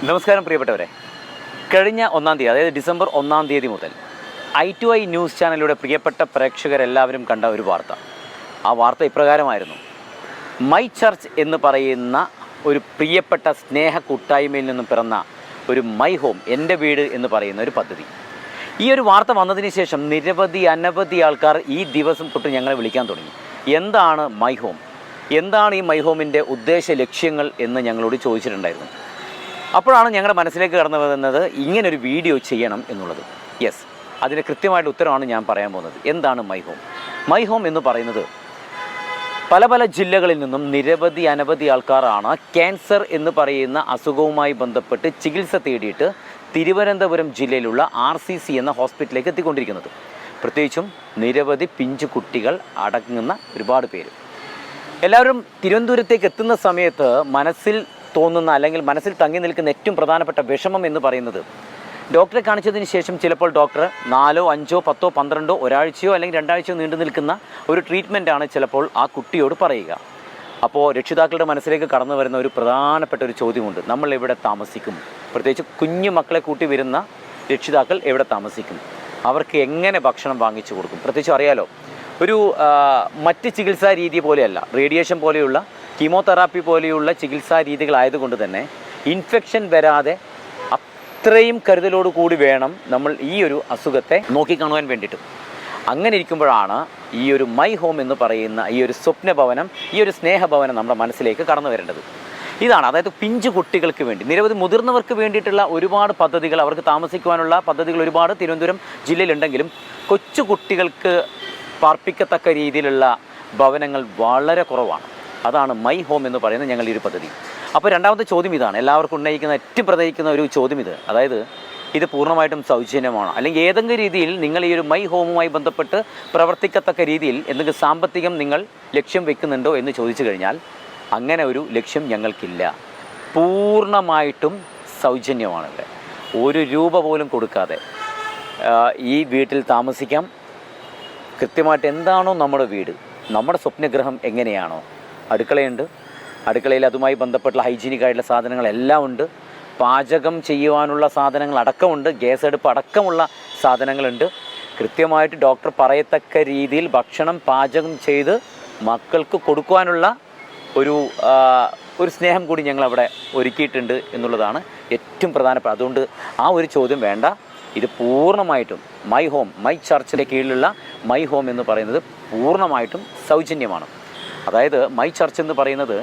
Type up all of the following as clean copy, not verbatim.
നമസ്കാരം പ്രിയപ്പെട്ടവരെ. കഴിഞ്ഞ 1-ാം തീയതി, അതായത് ഡിസംബർ 1-ാം തീയതി മുതൽ i2i ന്യൂസ് ചാനലിലൂടെ പ്രിയപ്പെട്ട പ്രേക്ഷകരെല്ലാവരും കണ്ട ഒരു വാർത്ത. ആ വാർത്ത ഇപ്രകാരമായിരുന്നു: മൈ ചർച്ച് എന്ന് പറയുന്ന ഒരു പ്രിയപ്പെട്ട സ്നേഹ കൂട്ടായ്മയിൽ നിന്നും പിറന്ന ഒരു മൈ ഹോം, എൻ്റെ വീട് എന്ന് പറയുന്ന ഒരു പദ്ധതി. ഈ ഒരു വാർത്ത വന്നതിന് ശേഷം അനവധി ആൾക്കാർ ഈ ദിവസം തൊട്ട് ഞങ്ങളെ വിളിക്കാൻ തുടങ്ങി. എന്താണ് മൈ ഹോം, എന്താണ് ഈ മൈ ഹോമിൻ്റെ ഉദ്ദേശ ലക്ഷ്യങ്ങൾ എന്ന് ഞങ്ങളോട് ചോദിച്ചിട്ടുണ്ടായിരുന്നു. അപ്പോഴാണ് ഞങ്ങളുടെ മനസ്സിലേക്ക് കടന്നു വരുന്നത് ഇങ്ങനൊരു വീഡിയോ ചെയ്യണം എന്നുള്ളത്. യെസ്, അതിന് കൃത്യമായിട്ട് ഉത്തരമാണ് ഞാൻ പറയാൻ പോകുന്നത്. എന്താണ് മൈ ഹോം? മൈ ഹോം എന്ന് പറയുന്നത് പല പല ജില്ലകളിൽ നിന്നും അനവധി ആൾക്കാരാണ് ക്യാൻസർ എന്ന് പറയുന്ന അസുഖവുമായി ബന്ധപ്പെട്ട് ചികിത്സ തേടിയിട്ട് തിരുവനന്തപുരം ജില്ലയിലുള്ള RCC എന്ന ഹോസ്പിറ്റലിലേക്ക് എത്തിക്കൊണ്ടിരിക്കുന്നത്. പ്രത്യേകിച്ചും നിരവധി പിഞ്ചു കുട്ടികൾ അടങ്ങുന്ന ഒരുപാട് പേര്. എല്ലാവരും തിരുവനന്തപുരത്തേക്ക് എത്തുന്ന സമയത്ത് മനസ്സിൽ തോന്നുന്ന അല്ലെങ്കിൽ മനസ്സിൽ തങ്ങി നിൽക്കുന്ന ഏറ്റവും പ്രധാനപ്പെട്ട വിഷമം എന്ന് പറയുന്നത്, ഡോക്ടറെ കാണിച്ചതിന് ശേഷം ചിലപ്പോൾ ഡോക്ടർ 4, 5, 10, 12 ഒരാഴ്ചയോ അല്ലെങ്കിൽ 2 ആഴ്ചയോ നീണ്ടു നിൽക്കുന്ന ഒരു ട്രീറ്റ്മെൻറ്റാണ് ചിലപ്പോൾ ആ കുട്ടിയോട് പറയുക. അപ്പോൾ രക്ഷിതാക്കളുടെ മനസ്സിലേക്ക് കടന്നു വരുന്ന ഒരു പ്രധാനപ്പെട്ട ഒരു ചോദ്യമുണ്ട്: നമ്മൾ എവിടെ താമസിക്കും? പ്രത്യേകിച്ച് കുഞ്ഞു മക്കളെ കൂട്ടി വരുന്ന രക്ഷിതാക്കൾ എവിടെ താമസിക്കും? അവർക്ക് എങ്ങനെ ഭക്ഷണം വാങ്ങിച്ചു കൊടുക്കും? പ്രത്യേകിച്ച് അറിയാലോ, ഒരു മറ്റ് ചികിത്സാ രീതി പോലെയല്ല, റേഡിയേഷൻ പോലെയുള്ള, കീമോതെറാപ്പി പോലെയുള്ള ചികിത്സാ രീതികളായതുകൊണ്ട് തന്നെ ഇൻഫെക്ഷൻ വരാതെ അത്രയും കരുതലോടുകൂടി വേണം നമ്മൾ ഈ ഒരു അസുഖത്തെ നോക്കിക്കാണുവാൻ വേണ്ടിയിട്ട്. അങ്ങനെ ഇരിക്കുമ്പോഴാണ് ഈ ഒരു മൈ ഹോം എന്ന് പറയുന്ന ഈ ഒരു സ്വപ്നഭവനം, ഈ ഒരു സ്നേഹഭവനം നമ്മുടെ മനസ്സിലേക്ക് കടന്നു വരേണ്ടത്. ഇതാണ്, അതായത് പിഞ്ചു കുട്ടികൾക്ക് വേണ്ടി, നിരവധി മുതിർന്നവർക്ക് വേണ്ടിയിട്ടുള്ള ഒരുപാട് പദ്ധതികൾ, അവർക്ക് താമസിക്കുവാനുള്ള പദ്ധതികൾ ഒരുപാട് തിരുവനന്തപുരം ജില്ലയിലുണ്ടെങ്കിലും കൊച്ചു കുട്ടികൾക്ക് പാർപ്പിക്കത്തക്ക രീതിയിലുള്ള ഭവനങ്ങൾ വളരെ കുറവാണ്. അതാണ് മൈ ഹോം എന്ന് പറയുന്ന ഞങ്ങളുടെ ഈ ഒരു പദ്ധതി. അപ്പോൾ രണ്ടാമത്തെ ചോദ്യം ഇതാണ്, എല്ലാവർക്കും ഉന്നയിക്കുന്ന ഏറ്റവും പ്രതയിക്കുന്ന ഒരു ചോദ്യം ഇത്. അതായത്, ഇത് പൂർണ്ണമായിട്ടും സൗജന്യമാണോ? അല്ലെങ്കിൽ ഏതെങ്കിലും രീതിയിൽ നിങ്ങൾ ഈ ഒരു മൈ ഹോമുമായി ബന്ധപ്പെട്ട് പ്രവർത്തിക്കത്തക്ക രീതിയിൽ എന്തെങ്കിലും സാമ്പത്തികം നിങ്ങൾ ലക്ഷ്യം വെക്കുന്നുണ്ടോ എന്ന് ചോദിച്ചു കഴിഞ്ഞാൽ, അങ്ങനെ ഒരു ലക്ഷ്യം ഞങ്ങൾക്കില്ല. പൂർണ്ണമായിട്ടും സൗജന്യമാണ്. ഇവിടെ 1 രൂപ പോലും കൊടുക്കാതെ ഈ വീട്ടിൽ താമസിക്കാം. കൃത്യമായിട്ട് എന്താണോ നമ്മുടെ വീട്, നമ്മുടെ സ്വപ്നഗ്രഹം എങ്ങനെയാണോ, അടുക്കളയുണ്ട്, അടുക്കളയിൽ അതുമായി ബന്ധപ്പെട്ടുള്ള ഹൈജീനിക്കായിട്ടുള്ള സാധനങ്ങളെല്ലാം ഉണ്ട്, പാചകം ചെയ്യുവാനുള്ള സാധനങ്ങൾ അടക്കമുണ്ട്, ഗ്യാസ് അടുപ്പ് അടക്കമുള്ള സാധനങ്ങളുണ്ട്. കൃത്യമായിട്ട് ഡോക്ടർ പറയത്തക്ക രീതിയിൽ ഭക്ഷണം പാചകം ചെയ്ത് മക്കൾക്ക് കൊടുക്കുവാനുള്ള ഒരു സ്നേഹം കൂടി ഞങ്ങളവിടെ ഒരുക്കിയിട്ടുണ്ട് എന്നുള്ളതാണ് ഏറ്റവും പ്രധാനപ്പെട്ട. അതുകൊണ്ട് ആ ഒരു ചോദ്യം വേണ്ട. ഇത് പൂർണ്ണമായിട്ടും മൈ ഹോം, മൈ ചർച്ചിൻ്റെ കീഴിലുള്ള മൈ ഹോം എന്ന് പറയുന്നത് പൂർണ്ണമായിട്ടും സൗജന്യമാണ്. അതായത് മൈ ചർച്ച് എന്ന് പറയുന്നത്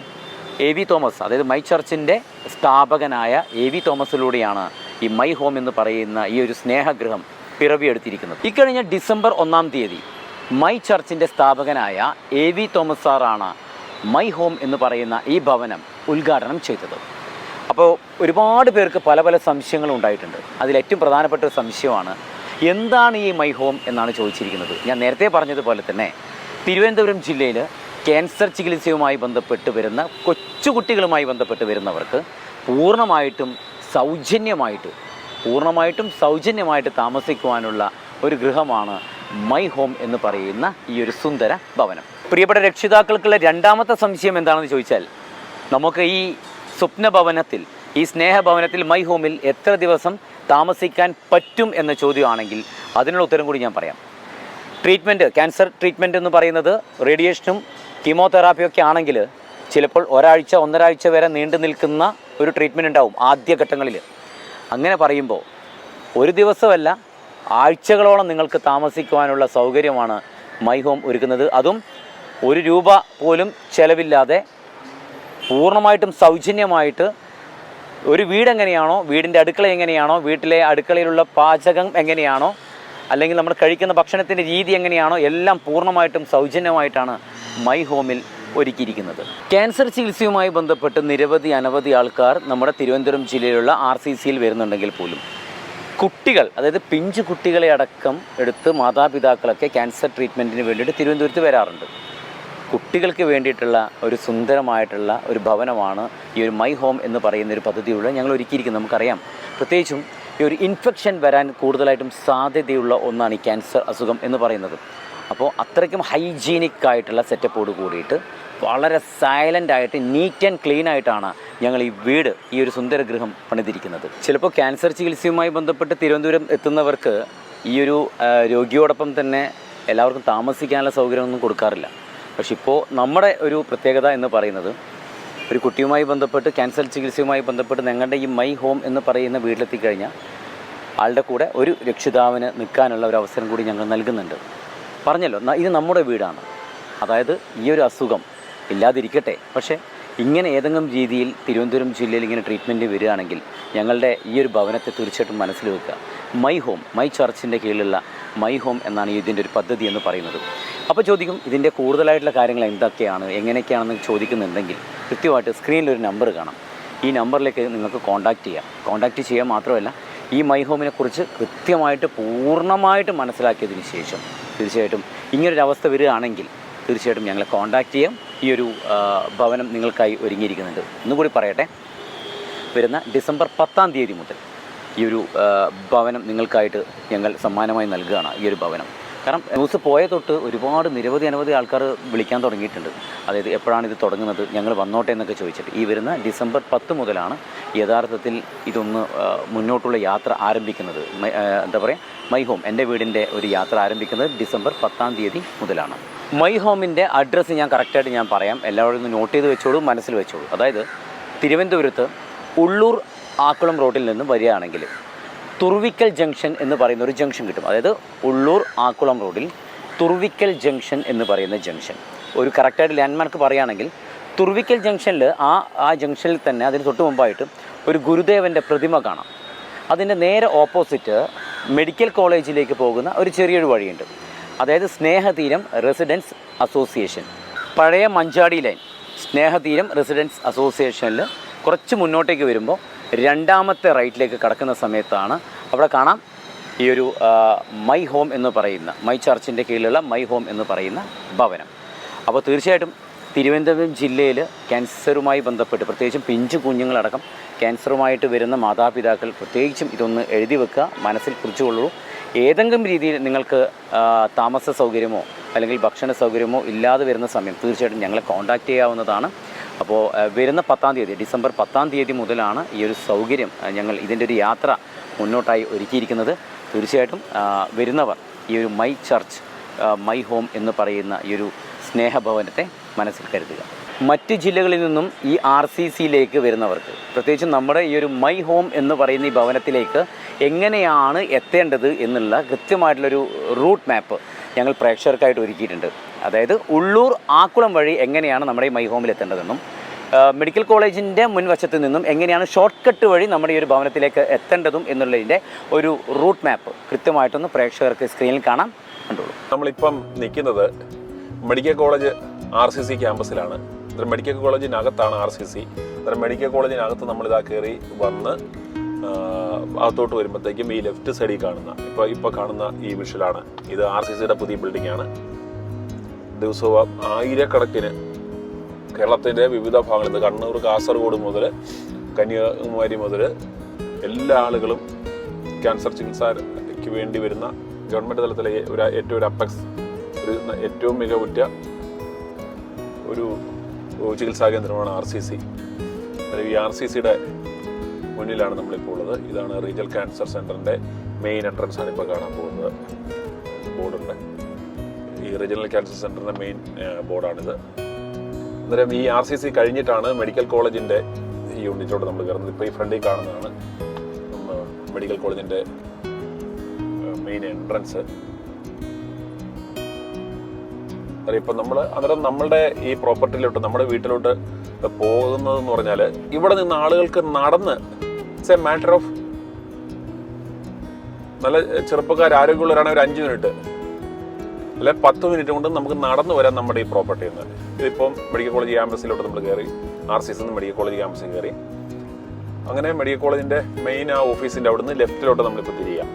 AV തോമസ്, അതായത് മൈ ചർച്ചിൻ്റെ സ്ഥാപകനായ AV തോമസിലൂടെയാണ് ഈ മൈ ഹോം എന്ന് പറയുന്ന ഈ ഒരു സ്നേഹഗൃഹം പിറവിയെടുത്തിരിക്കുന്നത്. ഇക്കഴിഞ്ഞ ഡിസംബർ 1-ാം തീയതി മൈ ചർച്ചിൻ്റെ സ്ഥാപകനായ AV തോമസ് സാറാണ് മൈ ഹോം എന്ന് പറയുന്ന ഈ ഭവനം ഉദ്ഘാടനം ചെയ്തത്. അപ്പോൾ ഒരുപാട് പേർക്ക് പല പല സംശയങ്ങളും ഉണ്ടായിട്ടുണ്ട്. അതിലേറ്റവും പ്രധാനപ്പെട്ട ഒരു സംശയമാണ്, എന്താണ് ഈ മൈ ഹോം എന്നാണ് ചോദിച്ചിരിക്കുന്നത്. ഞാൻ നേരത്തെ പറഞ്ഞതുപോലെ തന്നെ തിരുവനന്തപുരം ജില്ലയിൽ ക്യാൻസർ ചികിത്സയുമായി ബന്ധപ്പെട്ട് വരുന്ന കൊച്ചുകുട്ടികളുമായി ബന്ധപ്പെട്ട് വരുന്നവർക്ക് പൂർണ്ണമായിട്ടും സൗജന്യമായിട്ട് താമസിക്കുവാനുള്ള ഒരു ഗൃഹമാണ് മൈ ഹോം എന്ന് പറയുന്ന ഈ ഒരു സുന്ദര ഭവനം. പ്രിയപ്പെട്ട രക്ഷിതാക്കൾക്കുള്ള രണ്ടാമത്തെ സംശയം എന്താണെന്ന് ചോദിച്ചാൽ, നമുക്ക് ഈ സ്വപ്നഭവനത്തിൽ, ഈ സ്നേഹഭവനത്തിൽ, മൈ ഹോമിൽ എത്ര ദിവസം താമസിക്കാൻ പറ്റും എന്ന ചോദ്യമാണെങ്കിൽ അതിനുള്ള ഉത്തരം കൂടി ഞാൻ പറയാം. ട്രീറ്റ്മെൻറ്റ്, ക്യാൻസർ ട്രീറ്റ്മെൻറ്റ് എന്ന് പറയുന്നത് റേഡിയേഷനും കീമോതെറാപ്പിയൊക്കെ ആണെങ്കിൽ ചിലപ്പോൾ 1 ആഴ്ച 1.5 ആഴ്ച വരെ നീണ്ടു നിൽക്കുന്ന ഒരു ട്രീറ്റ്മെൻറ്റ് ഉണ്ടാവും ആദ്യഘട്ടങ്ങളിൽ. അങ്ങനെ പറയുമ്പോൾ ഒരു ദിവസമല്ല, ആഴ്ചകളോളം നിങ്ങൾക്ക് താമസിക്കുവാനുള്ള സൗകര്യമാണ് മൈ ഹോം ഒരുക്കുന്നത്. അതും 1 രൂപ പോലും ചിലവില്ലാതെ പൂർണ്ണമായിട്ടും സൗജന്യമായിട്ട്. ഒരു വീടെങ്ങനെയാണോ, വീടിൻ്റെ അടുക്കള എങ്ങനെയാണോ, വീട്ടിലെ അടുക്കളയിലുള്ള പാചകം എങ്ങനെയാണോ, അല്ലെങ്കിൽ നമ്മൾ കഴിക്കുന്ന ഭക്ഷണത്തിൻ്റെ രീതി എങ്ങനെയാണോ, എല്ലാം പൂർണ്ണമായിട്ടും സൗജന്യമായിട്ടാണ് മൈ ഹോമിൽ ഒരുക്കിയിരിക്കുന്നത്. ക്യാൻസർ ചികിത്സയുമായി ബന്ധപ്പെട്ട് അനവധി ആൾക്കാർ നമ്മുടെ തിരുവനന്തപുരം ജില്ലയിലുള്ള RCCയിൽ വരുന്നുണ്ടെങ്കിൽ പോലും കുട്ടികൾ, അതായത് പിഞ്ചു കുട്ടികളെ അടക്കം എടുത്ത് മാതാപിതാക്കളൊക്കെ ക്യാൻസർ ട്രീറ്റ്മെൻറ്റിന് വേണ്ടിയിട്ട് തിരുവനന്തപുരത്ത് വരാറുണ്ട്. കുട്ടികൾക്ക് വേണ്ടിയിട്ടുള്ള ഒരു സുന്ദരമായിട്ടുള്ള ഒരു ഭവനമാണ് ഈ ഒരു മൈ ഹോം എന്ന് പറയുന്ന ഒരു പദ്ധതിയിലൂടെ ഞങ്ങൾ ഒരുക്കിയിരിക്കുന്നത്. നമുക്കറിയാം, പ്രത്യേകിച്ചും ഈ ഒരു ഇൻഫെക്ഷൻ വരാൻ കൂടുതലായിട്ടും സാധ്യതയുള്ള ഒന്നാണ് ഈ ക്യാൻസർ അസുഖം എന്ന് പറയുന്നത്. അപ്പോൾ അത്രയ്ക്കും ഹൈജീനിക് ആയിട്ടുള്ള സെറ്റപ്പോട് കൂടിയിട്ട് വളരെ സൈലൻ്റായിട്ട് നീറ്റ് ആൻഡ് ക്ലീൻ ആയിട്ടാണ് ഞങ്ങൾ ഈ വീട്, ഈ ഒരു സുന്ദരഗൃഹം പണിതിരിക്കുന്നത്. ചിലപ്പോൾ ക്യാൻസർ ചികിത്സയുമായി ബന്ധപ്പെട്ട് തിരുവനന്തപുരം എത്തുന്നവർക്ക് ഈ ഒരു രോഗിയോടൊപ്പം തന്നെ എല്ലാവർക്കും താമസിക്കാനുള്ള സൗകര്യമൊന്നും കൊടുക്കാറില്ല. പക്ഷെ ഇപ്പോൾ നമ്മുടെ ഒരു പ്രത്യേകത എന്ന് പറയുന്നത്, ഒരു കുട്ടിയുമായി ബന്ധപ്പെട്ട് ക്യാൻസർ ചികിത്സയുമായി ബന്ധപ്പെട്ട് ഞങ്ങളുടെ ഈ മൈ ഹോം എന്ന് പറയുന്ന വീട്ടിലെത്തിക്കഴിഞ്ഞാൽ ആളുടെ കൂടെ ഒരു രക്ഷിതാവിന് നിൽക്കാനുള്ള ഒരു അവസരം കൂടി ഞങ്ങൾ നൽകുന്നുണ്ട്. പറഞ്ഞല്ലോ, ഇത് നമ്മുടെ വീടാണ്. അതായത് ഈ ഒരു അസുഖം ഇല്ലാതിരിക്കട്ടെ, പക്ഷേ ഇങ്ങനെ ഏതെങ്കിലും രീതിയിൽ തിരുവനന്തപുരം ജില്ലയിൽ ഇങ്ങനെ ട്രീറ്റ്മെൻറ്റ് വരികയാണെങ്കിൽ ഞങ്ങളുടെ ഈ ഒരു ഭവനത്തെ തീർച്ചയായിട്ടും മനസ്സിൽ വെക്കുക. മൈ ഹോം, മൈ ചർച്ചിൻ്റെ കീഴിലുള്ള മൈ ഹോം എന്നാണ് ഇതിൻ്റെ ഒരു പദ്ധതി എന്ന് പറയുന്നത്. അപ്പോൾ ചോദിക്കും, ഇതിൻ്റെ കൂടുതലായിട്ടുള്ള കാര്യങ്ങൾ എന്തൊക്കെയാണ്, എങ്ങനെയൊക്കെയാണെന്ന് ചോദിക്കുന്നുണ്ടെങ്കിൽ കൃത്യമായിട്ട് സ്ക്രീനിലൊരു നമ്പർ കാണാം. ഈ നമ്പറിലേക്ക് നിങ്ങൾക്ക് കോൺടാക്റ്റ് ചെയ്യാൻ മാത്രമല്ല, ഈ മൈ ഹോമിനെ കുറിച്ച് കൃത്യമായിട്ട് പൂർണ്ണമായിട്ട് മനസ്സിലാക്കിയതിന് ശേഷം തീർച്ചയായിട്ടും ഇങ്ങനൊരു അവസ്ഥ വരികയാണെങ്കിൽ തീർച്ചയായിട്ടും ഞങ്ങളെ കോൺടാക്റ്റ് ചെയ്യാം. ഈ ഒരു ഭവനം നിങ്ങൾക്കായി ഒരുങ്ങിയിരിക്കുന്നുണ്ട്. ഒന്നുകൂടി പറയട്ടെ, വരുന്ന ഡിസംബർ 10-ാം തീയതി മുതൽ ഈ ഒരു ഭവനം നിങ്ങൾക്കായിട്ട് ഞങ്ങൾ സമ്മാനമായി നൽകുകയാണ്. ഈ ഒരു ഭവനം കാരണം ന്യൂസ് പോയ തൊട്ട് അനവധി ആൾക്കാർ വിളിക്കാൻ തുടങ്ങിയിട്ടുണ്ട്. അതായത് എപ്പോഴാണ് ഇത് തുടങ്ങുന്നത്, ഞങ്ങൾ വന്നോട്ടെ എന്നൊക്കെ ചോദിച്ചിട്ട്. ഈ വരുന്ന ഡിസംബർ 10 മുതലാണ് യഥാർത്ഥത്തിൽ ഇതൊന്ന് മുന്നോട്ടുള്ള യാത്ര ആരംഭിക്കുന്നത്. മൈ ഹോം, എൻ്റെ വീടിൻ്റെ ഒരു യാത്ര ആരംഭിക്കുന്നത് ഡിസംബർ 10-ാം തീയതി മുതലാണ്. മൈ ഹോമിൻ്റെ അഡ്രസ്സ് ഞാൻ കറക്റ്റായിട്ട് ഞാൻ പറയാം. എല്ലാവരും ഒന്ന് നോട്ട് ചെയ്ത് വെച്ചോളൂ, മനസ്സിൽ വെച്ചോളൂ. അതായത് തിരുവനന്തപുരത്ത് ഉള്ളൂർ ആക്കുളം റോഡിൽ നിന്ന് വരികയാണെങ്കിൽ തുർവിക്കൽ ജംഗ്ഷൻ എന്ന് പറയുന്ന ഒരു ജംഗ്ഷൻ കിട്ടും. അതായത് ഉള്ളൂർ ആക്കുളം റോഡിൽ തുർവിക്കൽ ജംഗ്ഷൻ എന്ന് പറയുന്ന ജംഗ്ഷൻ, ഒരു കറക്റ്റായിട്ട് ലാൻഡ്മാർക്ക് പറയുകയാണെങ്കിൽ തുർവിക്കൽ ജംഗ്ഷനിൽ ആ ജംഗ്ഷനിൽ തന്നെ അതിന് തൊട്ട് മുമ്പായിട്ട് ഒരു ഗുരുദേവൻ്റെ പ്രതിമ കാണാം. അതിൻ്റെ നേരെ ഓപ്പോസിറ്റ് മെഡിക്കൽ കോളേജിലേക്ക് പോകുന്ന ഒരു ചെറിയൊരു വഴിയുണ്ട്. അതായത് സ്നേഹതീരം റെസിഡൻസ് അസോസിയേഷൻ, പഴയ മഞ്ചാടി ലൈൻ സ്നേഹതീരം റെസിഡൻസ് അസോസിയേഷനിൽ കുറച്ച് മുന്നോട്ടേക്ക് വരുമ്പോൾ രണ്ടാമത്തെ റൈറ്റിലേക്ക് കടക്കുന്ന സമയത്താണ് അവിടെ കാണാം ഈ ഒരു മൈ ഹോം എന്ന് പറയുന്ന, മൈ ചർച്ചിൻ്റെ കീഴിലുള്ള മൈ ഹോം എന്ന് പറയുന്ന ഭവനം. അപ്പോൾ തീർച്ചയായിട്ടും തിരുവനന്തപുരം ജില്ലയിൽ ക്യാൻസറുമായി ബന്ധപ്പെട്ട് പ്രത്യേകിച്ചും പിഞ്ചു കുഞ്ഞുങ്ങളടക്കം ക്യാൻസറുമായിട്ട് വരുന്ന മാതാപിതാക്കൾ പ്രത്യേകിച്ചും ഇതൊന്ന് എഴുതി വെക്കുക, മനസ്സിൽ കുറിച്ചുകൊള്ളൂ. ഏതെങ്കിലും രീതിയിൽ നിങ്ങൾക്ക് താമസ സൗകര്യമോ അല്ലെങ്കിൽ ഭക്ഷണ സൗകര്യമോ ഇല്ലാതെ വരുന്ന സമയം തീർച്ചയായിട്ടും ഞങ്ങളെ കോൺടാക്റ്റ് ചെയ്യാവുന്നതാണ്. അപ്പോൾ വരുന്ന 10-ാം തീയതി, ഡിസംബർ 10-ാം തീയതി മുതലാണ് ഈ ഒരു സൗകര്യം ഞങ്ങൾ ഇതിൻ്റെ ഒരു യാത്ര മുന്നോട്ടായി ഒരുക്കിയിരിക്കുന്നത്. തീർച്ചയായിട്ടും വരുന്നവർ ഈ ഒരു മൈ ചർച്ച്, മൈ ഹോം എന്ന് പറയുന്ന ഈ ഒരു സ്നേഹഭവനത്തെ മനസ്സിൽ കരുതുക. മറ്റ് ജില്ലകളിൽ നിന്നും ഈ RCCയിലേക്ക് വരുന്നവർക്ക്, പ്രത്യേകിച്ചും നമ്മുടെ ഈ ഒരു മൈ ഹോം എന്ന് പറയുന്ന ഈ ഭവനത്തിലേക്ക് എങ്ങനെയാണ് എത്തേണ്ടത് എന്നുള്ള കൃത്യമായിട്ടുള്ളൊരു റൂട്ട് മാപ്പ് ഞങ്ങൾ പ്രേക്ഷകർക്കായിട്ട് ഒരുക്കിയിട്ടുണ്ട്. അതായത് ഉള്ളൂർ ആക്കുളം വഴി എങ്ങനെയാണ് നമ്മുടെ ഈ മൈ ഹോമിൽ എത്തേണ്ടതെന്നും മെഡിക്കൽ കോളേജിൻ്റെ മുൻവശത്ത് നിന്നും എങ്ങനെയാണ് ഷോർട്ട് കട്ട് വഴി നമ്മുടെ ഈ ഒരു ഭവനത്തിലേക്ക് എത്തേണ്ടതും എന്നുള്ളതിൻ്റെ ഒരു റൂട്ട് മാപ്പ് കൃത്യമായിട്ടൊന്ന് പ്രേക്ഷകർക്ക് സ്ക്രീനിൽ കാണാം, കണ്ടോളൂ. നമ്മളിപ്പം നിൽക്കുന്നത് മെഡിക്കൽ കോളേജ് RCC ക്യാമ്പസിലാണ്. മെഡിക്കൽ കോളേജിനകത്താണ് RCC. മെഡിക്കൽ കോളേജിനകത്ത് നമ്മളിതാ കയറി വന്ന് അകത്തോട്ട് വരുമ്പോഴത്തേക്കും ഈ ലെഫ്റ്റ് സൈഡിൽ കാണുന്ന ഇപ്പോൾ കാണുന്ന ഈ വിഷ്വലാണ്. ഇത് RCCയുടെ പുതിയ ബിൽഡിംഗ് ആണ്. ദിവസവും ആയിരക്കണക്കിന് കേരളത്തിൻ്റെ വിവിധ ഭാഗങ്ങളിൽ നിന്ന്, കണ്ണൂർ, കാസർഗോഡ് മുതൽ കന്യാകുമാരി മുതൽ എല്ലാ ആളുകളും ക്യാൻസർ ചികിത്സയ്ക്ക് വേണ്ടി വരുന്ന ഗവൺമെൻറ് തലത്തിലെ ഏറ്റവും അപ്പെക്സ്, ഏറ്റവും മികവുറ്റ ഒരു ചികിത്സാ കേന്ദ്രമാണ് RCC. ഈ RCCയുടെ മുന്നിലാണ് നമ്മളിപ്പോൾ ഉള്ളത്. ഇതാണ് റീജിയണൽ ക്യാൻസർ സെൻ്ററിൻ്റെ മെയിൻ എൻട്രൻസ് ആണ് ഇപ്പോൾ കാണാൻ പോകുന്നത്. ബോർഡുണ്ട്, ഈ റീജിയണൽ ക്യാൻസർ സെൻ്ററിൻ്റെ മെയിൻ ബോർഡാണിത്. അന്നേരം ഈ RCC കഴിഞ്ഞിട്ടാണ് മെഡിക്കൽ കോളേജിൻ്റെ ഈ യൂണിറ്റോട് നമ്മൾ കയറുന്നത്. ഇപ്പോൾ ഈ ഫ്രണ്ടിൽ കാണുന്നതാണ് മെഡിക്കൽ കോളേജിൻ്റെ മെയിൻ എൻട്രൻസ്. ഇപ്പം അന്നേരം നമ്മളുടെ ഈ പ്രോപ്പർട്ടിയിലോട്ട്, നമ്മുടെ വീട്ടിലോട്ട് പോകുന്നതെന്ന് പറഞ്ഞാൽ ഇവിടെ നിന്ന് ആളുകൾക്ക് നടന്ന്, ഇറ്റ്സ് എ മാറ്റർ ഓഫ്, നല്ല ചെറുപ്പക്കാർ ആരോഗ്യമുള്ളവരാണ് ഒരു 5 മിനിറ്റ് അല്ലെ 10 മിനിറ്റ് കൊണ്ട് നമുക്ക് നടന്നു വരാം നമ്മുടെ ഈ പ്രോപ്പർട്ടിയിൽ നിന്ന്. ഇതിപ്പം മെഡിക്കൽ കോളേജ് ക്യാമ്പസിലോട്ട് നമ്മൾ കയറി, RCC മെഡിക്കൽ കോളേജ് ക്യാമ്പസിൽ കയറി, അങ്ങനെ മെഡിക്കൽ കോളേജിൻ്റെ മെയിൻ ഓഫീസിൻ്റെ അവിടെ നിന്ന് ലെഫ്റ്റിലോട്ട് നമ്മളിപ്പോൾ തിരിയാം.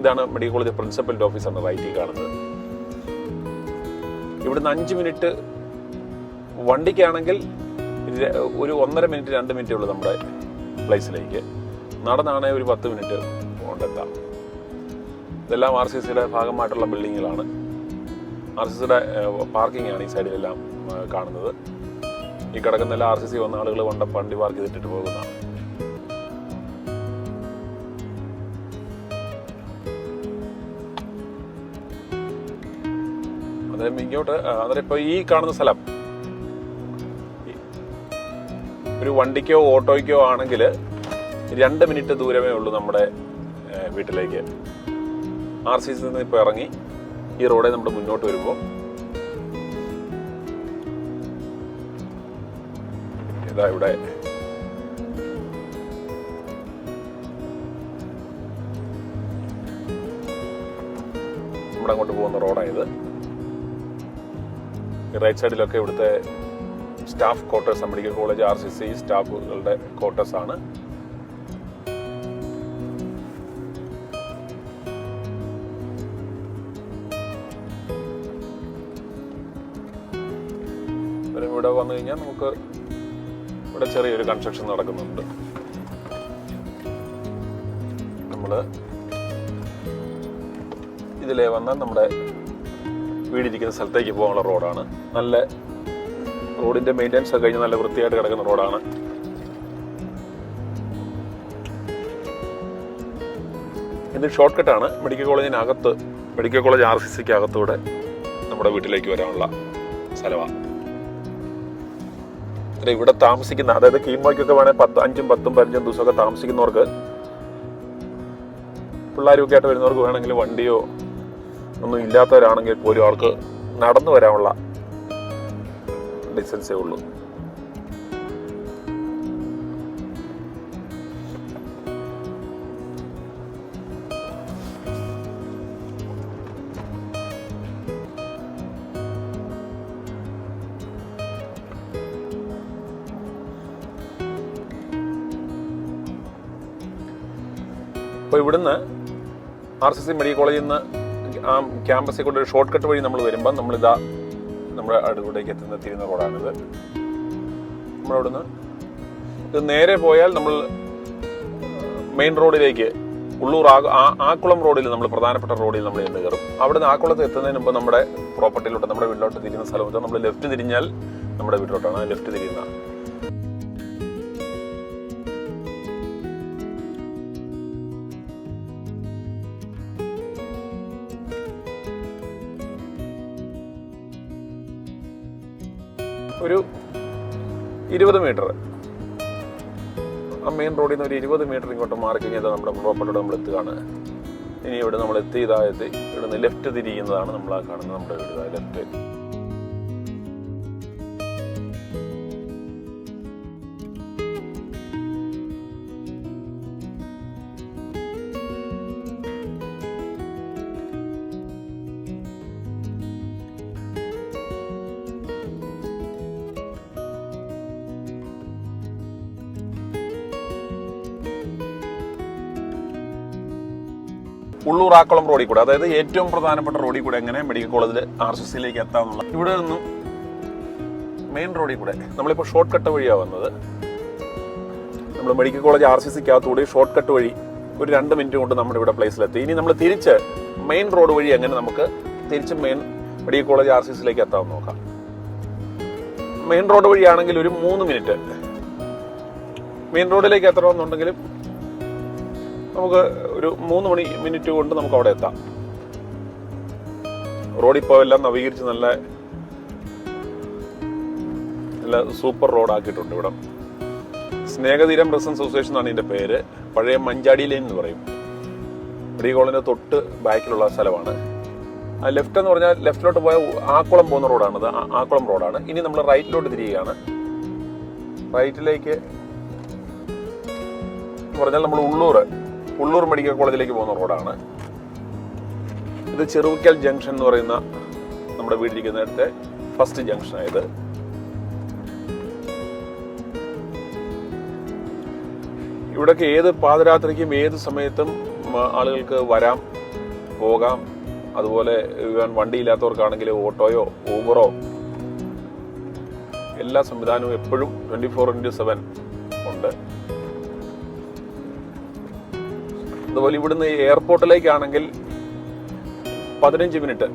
ഇതാണ് മെഡിക്കൽ കോളേജ് പ്രിൻസിപ്പലിൻ്റെ ഓഫീസാണ് റൈറ്റിൽ കാണുന്നത്. ഇവിടുന്ന് 5 മിനിറ്റ് വണ്ടിക്കാണെങ്കിൽ ഒരു 1.5 മിനിറ്റ് 2 മിനിറ്റേ ഉള്ളൂ നമ്മുടെ പ്ലേസിലേക്ക്. നടന്നാണെങ്കിൽ ഒരു 10 മിനിറ്റ് കൊണ്ടെത്താം. ഇതെല്ലാം RCCയുടെ ഭാഗമായിട്ടുള്ള ബിൽഡിങ്ങുകളാണ്. RCCയുടെ പാർക്കിംഗ് ആണ് ഈ സൈഡിലെല്ലാം കാണുന്നത്. ഈ കിടക്കുന്നെല്ലാം RCC വന്ന ആളുകൾ കൊണ്ട് വണ്ടി പാർക്ക് ചെയ്തിട്ട് പോകുന്നതാണ്. അന്നേരം ഇങ്ങോട്ട് അന്നേരം ഇപ്പോൾ ഈ കാണുന്ന സ്ഥലം ഒരു വണ്ടിക്കോ ഓട്ടോയ്ക്കോ ആണെങ്കിൽ 2 മിനിറ്റ് ദൂരമേ ഉള്ളൂ നമ്മുടെ വീട്ടിലേക്ക്. RCC നിന്ന് ഇപ്പോൾ ഇറങ്ങി ഈ റോഡിൽ നമ്മൾ മുന്നോട്ട് വരുമ്പോൾ ഇതാ ഇവിടെ നമ്മുടെ അങ്ങോട്ട് പോകുന്ന റോഡായത്. റൈറ്റ് സൈഡിലൊക്കെ ഇവിടുത്തെ staff quarters, medical college RCC സ്റ്റാഫുകളുടെ ക്വാർട്ടേഴ്സ് ആണ്. ഇവിടെ വന്നു കഴിഞ്ഞാൽ നമുക്ക് ഇവിടെ ചെറിയൊരു കൺസ്ട്രക്ഷൻ നടക്കുന്നുണ്ട്. നമ്മൾ ഇതിലേ വന്നാൽ നമ്മുടെ വീടിരിക്കുന്ന സ്ഥലത്തേക്ക് പോകാനുള്ള റോഡാണ്. നല്ല റോഡിന്റെ മെയിൻ്റെനൻസ് ഒക്കെ കഴിഞ്ഞ് നല്ല വൃത്തിയായിട്ട് കിടക്കുന്ന റോഡാണ്. ഇത് ഷോർട്ട് കട്ടാണ്. മെഡിക്കൽ കോളേജിനകത്ത്, മെഡിക്കൽ കോളേജ് RCCക്ക് അകത്തൂടെ നമ്മുടെ വീട്ടിലേക്ക് വരാനുള്ള സ്ഥലമാണ്. ഇവിടെ താമസിക്കുന്ന, അതായത് കീമോയ്ക്കൊക്കെ വേണേൽ 5, 10, 15 ദിവസമൊക്കെ താമസിക്കുന്നവർക്ക്, പിള്ളേരൊക്കെ ആയിട്ട് വരുന്നവർക്ക് വേണമെങ്കിൽ വണ്ടിയോ ഒന്നും ഇല്ലാത്തവരാണെങ്കിൽ പോലും അവർക്ക് നടന്നു വരാനുള്ള ഡിസ്റ്റൻസേ ഉള്ളൂ. അപ്പോൾ ഇവിടുന്ന് RCC മെഡിക്കൽ കോളേജിൽ നിന്ന് ക്യാമ്പസിൽ കൊണ്ട് ഒരു ഷോർട്ട് കട്ട് വഴി നമ്മൾ വരുമ്പം നമ്മളിതാ നമ്മുടെ അടുത്തേക്ക് തിരിയുന്ന റോഡാണിത്. നമ്മളവിടുന്ന് ഇത് നേരെ പോയാൽ നമ്മൾ മെയിൻ റോഡിലേക്ക്, ഉള്ളൂർ ആക്കുളം റോഡിൽ, നമ്മൾ പ്രധാനപ്പെട്ട റോഡിൽ നമ്മൾ ചെന്ന് കയറും. അവിടുന്ന് ആക്കുളത്ത് എത്തുന്നതിന് മുമ്പ് നമ്മുടെ പ്രോപ്പർട്ടിയിലോട്ട്, നമ്മുടെ വീട്ടിലോട്ട് തിരിയുന്ന സ്ഥലത്ത് നമ്മൾ ലെഫ്റ്റ് തിരിഞ്ഞാൽ നമ്മുടെ വീട്ടിലോട്ടാണ് ലെഫ്റ്റ് തിരിയുന്ന. ഒരു 20 മീറ്റർ ആ മെയിൻ റോഡിൽ നിന്ന് ഒരു 20 മീറ്റർ ഇങ്ങോട്ട് മാറി കഴിഞ്ഞാൽ നമ്മുടെ പ്രോപ്പർട്ടിയോട് നമ്മൾ എത്തുകയാണ്. ഇനി ഇവിടെ നമ്മൾ എത്തി ഇവിടുന്ന് ലെഫ്റ്റ് തിരിയുന്നതാണ് നമ്മൾ ആ കാണുന്നത് നമ്മുടെ വീട്. ലെഫ്റ്റ് ഉള്ളൂർ ആക്കുളം റോഡിൽ കൂടെ, അതായത് ഏറ്റവും പ്രധാനപ്പെട്ട റോഡിൽ കൂടെ എങ്ങനെ മെഡിക്കൽ കോളേജിൽ RCCയിലേക്ക് എത്താമെന്നുള്ള, ഇവിടെ നിന്നും മെയിൻ റോഡിൽ കൂടെ നമ്മളിപ്പോൾ ഷോർട്ട് കട്ട് വഴിയാണ് വന്നത്. നമ്മൾ മെഡിക്കൽ കോളേജ് RCCക്കകത്തുകൂടി ഷോർട്ട് കട്ട് വഴി ഒരു 2 മിനിറ്റ് കൊണ്ട് നമ്മുടെ ഇവിടെ പ്ലേസിലെത്തി. ഇനി നമ്മൾ തിരിച്ച് മെയിൻ റോഡ് വഴി എങ്ങനെ നമുക്ക് തിരിച്ച് മെഡിക്കൽ കോളേജ് RCCയിലേക്ക് എത്താമെന്ന് നോക്കാം. മെയിൻ റോഡ് വഴിയാണെങ്കിൽ ഒരു 3 മിനിറ്റ്. മെയിൻ റോഡിലേക്ക് എത്തണമെന്നുണ്ടെങ്കിലും നമുക്ക് ഒരു 3 മിനിറ്റ് കൊണ്ട് നമുക്ക് അവിടെ എത്താം. റോഡിപ്പോൾ എല്ലാം നവീകരിച്ച് നല്ല സൂപ്പർ റോഡാക്കിയിട്ടുണ്ട്. ഇവിടെ സ്നേഹതീരം റെസിഡൻസ് അസോസിയേഷൻ എന്നാണ് ഇതിൻ്റെ പേര്. പഴയ മഞ്ചാടി ലൈൻ എന്ന് പറയും. മെഡിക്കൽ കോളേജിൻ്റെ തൊട്ട് ബാക്കിലുള്ള സ്ഥലമാണ്. ആ ലെഫ്റ്റ് എന്ന് പറഞ്ഞാൽ ലെഫ്റ്റിലോട്ട് പോയ ആക്കുളം പോകുന്ന റോഡാണത്. ആക്കുളം റോഡാണ്. ഇനി നമ്മൾ റൈറ്റിലോട്ട് തിരിയുകയാണ്. റൈറ്റിലേക്ക് പറഞ്ഞാൽ നമ്മൾ ഉള്ളൂർ മെഡിക്കൽ കോളേജിലേക്ക് പോകുന്ന റോഡാണ്. ഇത് ചെറുവിക്കൽ ജംഗ്ഷൻ എന്ന് പറയുന്ന നമ്മുടെ വീടിരിക്കുന്നിടത്തെ ഫസ്റ്റ് ജംഗ്ഷനായത്. ഇവിടേക്ക് ഏത് പാതിരാത്രിക്കും ഏത് സമയത്തും ആളുകൾക്ക് വരാം, പോകാം. അതുപോലെ വണ്ടിയില്ലാത്തവർക്കാണെങ്കിൽ ഓട്ടോയോ ഊബറോ എല്ലാ സംവിധാനവും എപ്പോഴും 24/7 ഉണ്ട്. അതുപോലെ ഇവിടുന്ന് എയർപോർട്ടിലേക്കാണെങ്കിൽ 15 മിനിറ്റ്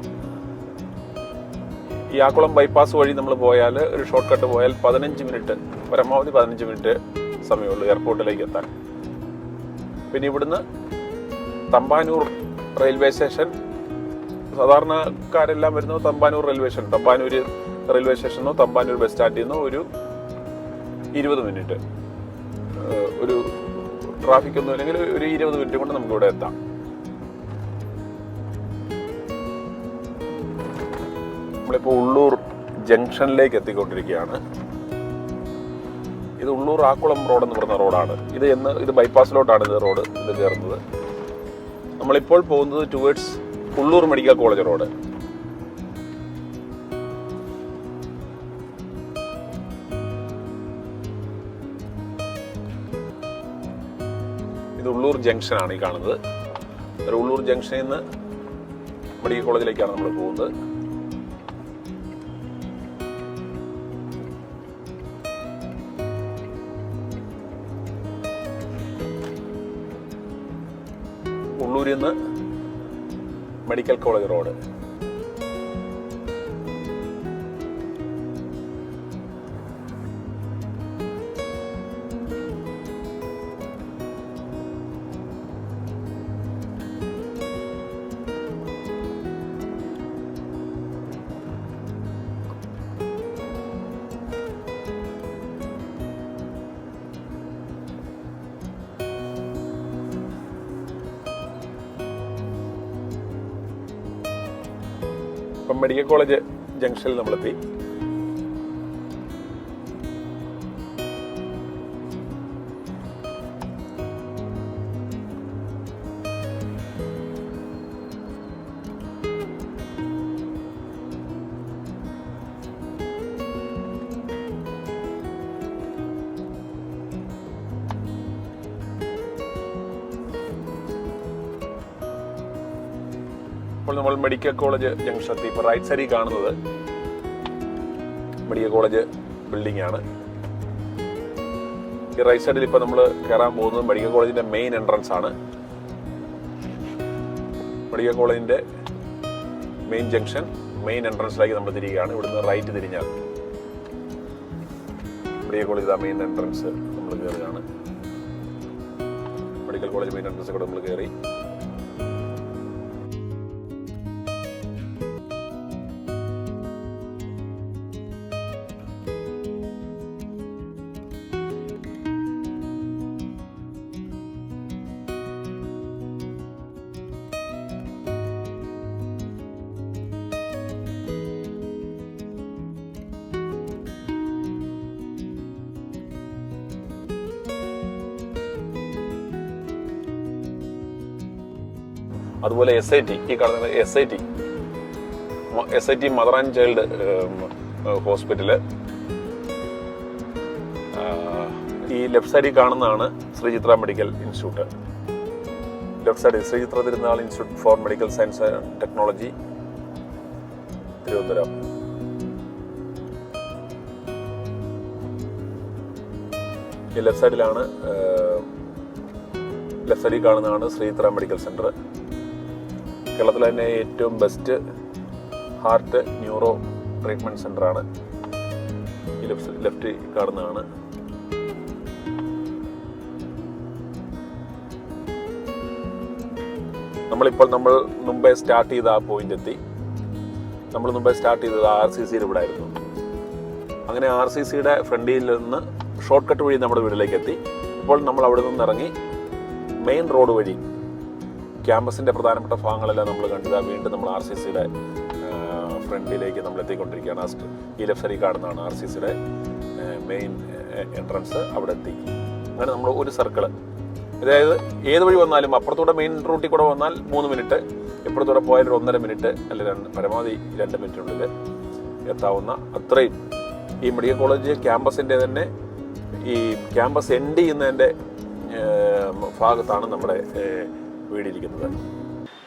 ഈ ആക്കുളം ബൈപ്പാസ് വഴി നമ്മൾ പോയാൽ ഒരു ഷോർട്ട് കട്ട് പോയാൽ 15 മിനിറ്റ്, പരമാവധി 15 മിനിറ്റ് സമയമുള്ളൂ എയർപോർട്ടിലേക്ക് എത്താൻ. പിന്നെ ഇവിടുന്ന് തമ്പാനൂർ റെയിൽവേ സ്റ്റേഷൻ, സാധാരണക്കാരെല്ലാം വരുന്നത് Thampanoor railway station, Thampanoor railway സ്റ്റേഷനോ തമ്പാനൂർ ബസ് സ്റ്റാൻഡിൽ നിന്നോ ഒരു 20 മിനിറ്റ്, ഒരു ട്രാഫിക് ഒന്നും ഇല്ലെങ്കിൽ ഒരു 20 മിനിറ്റ് കൊണ്ട് നമുക്കിവിടെ എത്താം. നമ്മളിപ്പോൾ ഉള്ളൂർ ജംഗ്ഷനിലേക്ക് എത്തിക്കൊണ്ടിരിക്കുകയാണ്. ഇത് ഉള്ളൂർ ആക്കുളം റോഡ് എന്ന് പറയുന്ന റോഡാണ്. ഇത് ബൈപ്പാസിലോട്ടാണ് ഇത് റോഡ് ഇത് കയറുന്നത്. നമ്മളിപ്പോൾ പോകുന്നത് towards Ulloor medical college road. ഇത് ഉള്ളൂർ ജംഗ്ഷനാണ് ഈ കാണുന്നത്. ഉള്ളൂർ ജംഗ്ഷനിൽ നിന്ന് മെഡിക്കൽ കോളേജിലേക്കാണ് നമ്മൾ പോകുന്നത്. ഉള്ളൂരിൽ നിന്ന് മെഡിക്കൽ കോളേജ് റോഡ്. ഇപ്പം മെഡിക്കൽ കോളേജ് ജംഗ്ഷനിൽ നമ്മളെത്തി. ഇപ്പോൾ നമ്മൾ മെഡിക്കൽ കോളേജ് ജംഗ്ഷൻ എത്തി. ഇപ്പോൾ റൈറ്റ് സൈഡിൽ കാണുന്നത് മെഡിക്കൽ കോളേജ് ബിൽഡിംഗ് ആണ്. ഈ റൈറ്റ് സൈഡിൽ ഇപ്പോൾ നമ്മൾ കയറാൻ പോകുന്നത് മെഡിക്കൽ കോളേജിന്റെ മെയിൻ എൻട്രൻസ് ആണ്. മെഡിക്കൽ കോളേജിന്റെ മെയിൻ ജംഗ്ഷൻ, മെയിൻ എൻട്രൻസിലേക്ക് നമ്മൾ തിരികെയാണ്. ഇവിടുന്ന് റൈറ്റ് തിരിഞ്ഞാൽ മെഡിക്കൽ കോളേജ് മെയിൻ എൻട്രൻസ് നമ്മൾ കയറുകയാണ്. മെഡിക്കൽ കോളേജ് മെയിൻ എൻട്രൻസ് കൂടെ നമ്മൾ കയറി. അതുപോലെ SIT, ഈ കാണുന്നത് SIT mother and child hospital. ഈ ലെഫ്റ്റ് സൈഡിൽ കാണുന്നതാണ് ശ്രീചിത്ര മെഡിക്കൽ ഇൻസ്റ്റിറ്റ്യൂട്ട്. ലെഫ്റ്റ് സൈഡിൽ ശ്രീചിത്ര തിരുനാൾ institute four medical science and technology, Thiruvananthapuram. ഈ ലെഫ്റ്റ് സൈഡിൽ കാണുന്നതാണ് ശ്രീചിത്ര മെഡിക്കൽ സെന്റർ. കേരളത്തിലെ തന്നെ ഏറ്റവും ബെസ്റ്റ് ഹാർട്ട് ന്യൂറോ ട്രീറ്റ്മെന്റ് സെന്ററാണ്. ഈ ലെഫ്റ്റ് കാണുന്നതാണ്. നമ്മൾ മുമ്പേ സ്റ്റാർട്ട് ചെയ്ത ആ പോയിന്റ് എത്തി. നമ്മൾ മുമ്പേ സ്റ്റാർട്ട് ചെയ്തത് RCCയുടെ ഇവിടെ ആയിരുന്നു. അങ്ങനെ RCCയുടെ ഫ്രണ്ടിൽ നിന്ന് ഷോർട്ട് കട്ട് വഴി നമ്മുടെ വീട്ടിലേക്ക് എത്തി. ഇപ്പോൾ നമ്മൾ അവിടെ നിന്ന് ഇറങ്ങി മെയിൻ റോഡ് വഴി ക്യാമ്പസിൻ്റെ പ്രധാനപ്പെട്ട ഭാഗങ്ങളെല്ലാം നമ്മൾ കണ്ടത്. വീണ്ടും നമ്മൾ RCCയുടെ ഫ്രണ്ടിലേക്ക് നമ്മൾ എത്തിക്കൊണ്ടിരിക്കുകയാണ്. ഈ ലെഫ്റ്റ് സൈഡിൽ കാണുന്നതാണ് RCCയുടെ മെയിൻ എൻട്രൻസ്. അവിടെ എത്തി. അങ്ങനെ നമ്മൾ ഒരു സർക്കിള്, അതായത് ഏത് വഴി വന്നാലും അപ്പുറത്തൂടെ മെയിൻ റൂട്ടിൽ കൂടെ വന്നാൽ 3 മിനിറ്റ്, ഇപ്പുറത്തൂടെ പോയാൽ 1.5 മിനിറ്റ്, അല്ലെങ്കിൽ പരമാവധി 2 മിനിറ്റിനുള്ളിൽ എത്താവുന്ന അത്രയും ഈ മെഡിക്കൽ കോളേജ് ക്യാമ്പസിൻ്റെ തന്നെ ഈ ക്യാമ്പസ് എൻഡ് ചെയ്യുന്നതിൻ്റെ ഭാഗത്താണ് നമ്മുടെ വീടിരിക്കുന്നത്.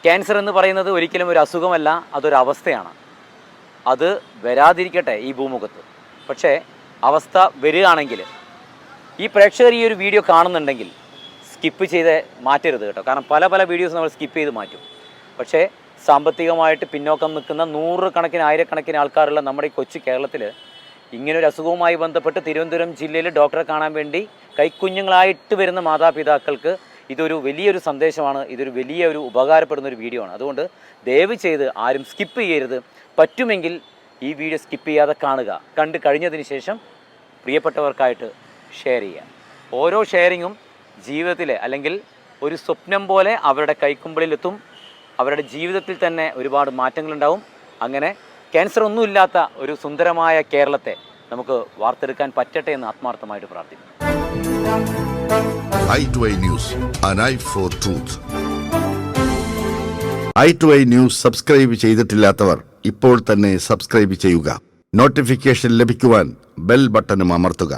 ക്യാൻസർ എന്ന് പറയുന്നത് ഒരിക്കലും ഒരു അസുഖമല്ല, അതൊരു അവസ്ഥയാണ്. അത് വരാതിരിക്കട്ടെ ഈ ഭൂമുഖത്ത്. പക്ഷേ അവസ്ഥ വരികയാണെങ്കിൽ ഈ പ്രേക്ഷകർ ഈ ഒരു വീഡിയോ കാണുന്നുണ്ടെങ്കിൽ സ്കിപ്പ് ചെയ്ത് മാറ്റരുത് കേട്ടോ. കാരണം പല വീഡിയോസ് നമ്മൾ സ്കിപ്പ് ചെയ്ത് മാറ്റും. പക്ഷേ സാമ്പത്തികമായിട്ട് പിന്നോക്കം നിൽക്കുന്ന നൂറുകണക്കിന് ആയിരക്കണക്കിന് ആൾക്കാരുള്ള നമ്മുടെ ഈ കൊച്ചു കേരളത്തിൽ ഇങ്ങനൊരു അസുഖവുമായി ബന്ധപ്പെട്ട് തിരുവനന്തപുരം ജില്ലയിൽ ഡോക്ടറെ കാണാൻ വേണ്ടി കൈക്കുഞ്ഞുങ്ങളായിട്ട് വരുന്ന മാതാപിതാക്കൾക്ക് ഇതൊരു വലിയൊരു സന്ദേശമാണ്, ഇതൊരു വലിയൊരു ഉപകാരപ്പെടുന്ന ഒരു വീഡിയോ ആണ്. അതുകൊണ്ട് ദയവ് ചെയ്ത് ആരും സ്കിപ്പ് ചെയ്യരുത്. പറ്റുമെങ്കിൽ ഈ വീഡിയോ സ്കിപ്പ് ചെയ്യാതെ കാണുക. കണ്ട് കഴിഞ്ഞതിന് ശേഷം പ്രിയപ്പെട്ടവർക്കായിട്ട് ഷെയർ ചെയ്യുക. ഓരോ ഷെയറിങ്ങും ജീവിതത്തിലെ അല്ലെങ്കിൽ ഒരു സ്വപ്നം പോലെ അവരുടെ കൈക്കുമ്പിളിലെത്തും. അവരുടെ ജീവിതത്തിൽ തന്നെ ഒരുപാട് മാറ്റങ്ങളുണ്ടാവും. അങ്ങനെ ക്യാൻസർ ഒന്നുമില്ലാത്ത ഒരു സുന്ദരമായ കേരളത്തെ നമുക്ക് വാർത്തെടുക്കാൻ പറ്റട്ടെ എന്ന് ആത്മാർത്ഥമായിട്ട് പ്രാർത്ഥിക്കുന്നു. i2i News, an eye for truth. i2i News subscribe ചെയ്തിട്ടില്ലാത്തവർ ഇപ്പോൾ തന്നെ സബ്സ്ക്രൈബ് ചെയ്യുക. നോട്ടിഫിക്കേഷൻ ലഭിക്കുവാൻ ബെൽ ബട്ടണും അമർത്തുക.